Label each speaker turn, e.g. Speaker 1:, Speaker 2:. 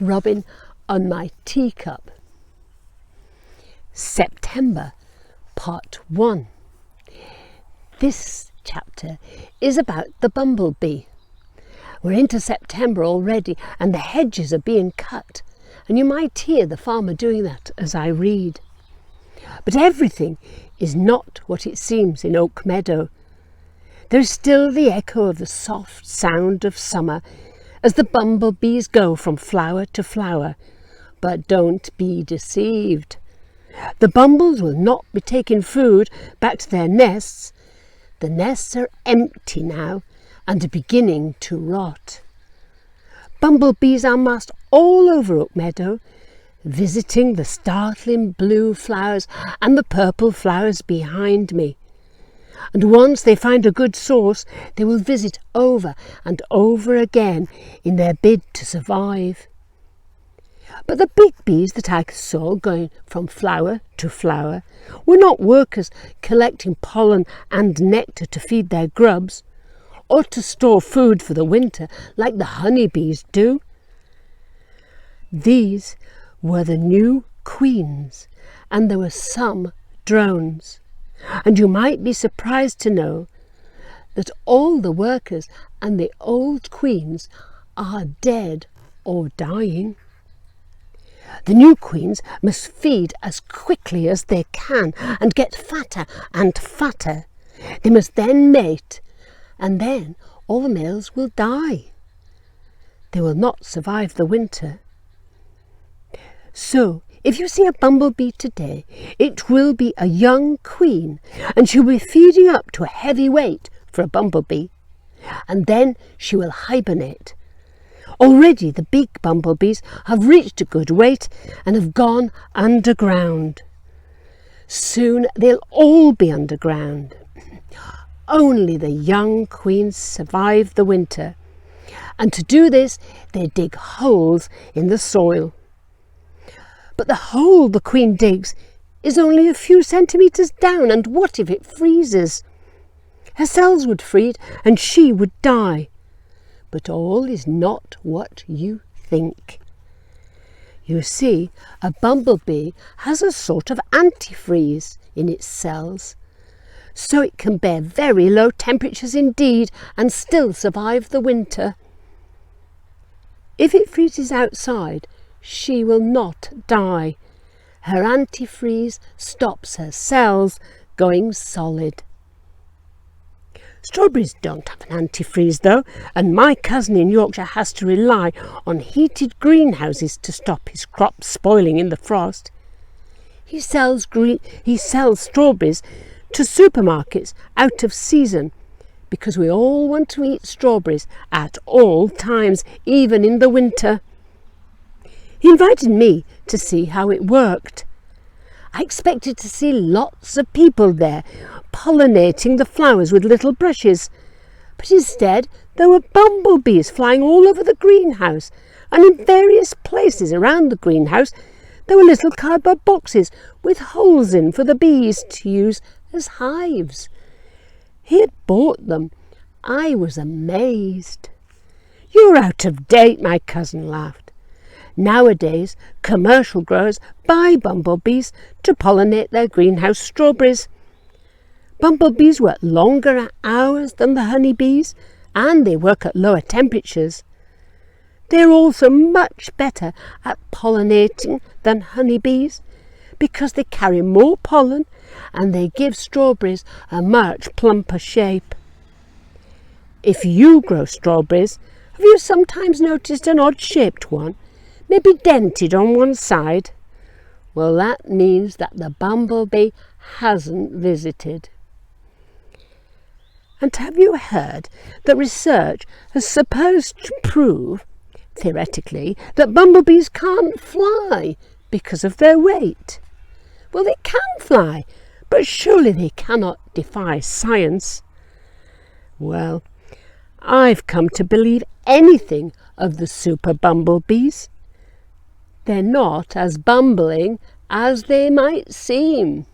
Speaker 1: rubbing on my teacup. September, part 1. This chapter is about the bumblebee. We're into September already and the hedges are being cut, and you might hear the farmer doing that as I read. But everything is not what it seems in Oak Meadow. There is still the echo of the soft sound of summer as the bumblebees go from flower to flower. But don't be deceived. The bumbles will not be taking food back to their nests. The nests are empty now and are beginning to rot. Bumblebees are massed all over Oak Meadow, visiting the startling blue flowers and the purple flowers behind me. And once they find a good source, they will visit over and over again in their bid to survive. But the big bees that I saw going from flower to flower were not workers collecting pollen and nectar to feed their grubs, or to store food for the winter like the honeybees do. These were the new queens, and there were some drones. And you might be surprised to know that all the workers and the old queens are dead or dying. The new queens must feed as quickly as they can and get fatter and fatter. They must then mate, and then all the males will die. They will not survive the winter. So, if you see a bumblebee today, it will be a young queen, and she will be feeding up to a heavy weight for a bumblebee, and then she will hibernate. Already the big bumblebees have reached a good weight and have gone underground. Soon they'll all be underground. Only the young queens survive the winter, and to do this they dig holes in the soil. But the hole the queen digs is only a few centimetres down, and what if it freezes? Her cells would freeze and she would die. But all is not what you think. You see, a bumblebee has a sort of antifreeze in its cells, so it can bear very low temperatures indeed and still survive the winter. If it freezes outside, she will not die. Her antifreeze stops her cells going solid. Strawberries don't have an antifreeze though, and my cousin in Yorkshire has to rely on heated greenhouses to stop his crops spoiling in the frost. He sells strawberries to supermarkets out of season because we all want to eat strawberries at all times, even in the winter. He invited me to see how it worked. I expected to see lots of people there pollinating the flowers with little brushes, but instead there were bumblebees flying all over the greenhouse, and in various places around the greenhouse there were little cardboard boxes with holes in for the bees to use as hives. He had bought them. I was amazed. "You're out of date," my cousin laughed. Nowadays, commercial growers buy bumblebees to pollinate their greenhouse strawberries. Bumblebees work longer hours than the honeybees, and they work at lower temperatures. They're also much better at pollinating than honeybees because they carry more pollen and they give strawberries a much plumper shape. If you grow strawberries, have you sometimes noticed an odd-shaped one? Maybe dented on one side? Well, that means that the bumblebee hasn't visited. And have you heard that research is supposed to prove, theoretically, that bumblebees can't fly because of their weight? Well, they can fly, but surely they cannot defy science. Well, I've come to believe anything of the super bumblebees. They're not as bumbling as they might seem.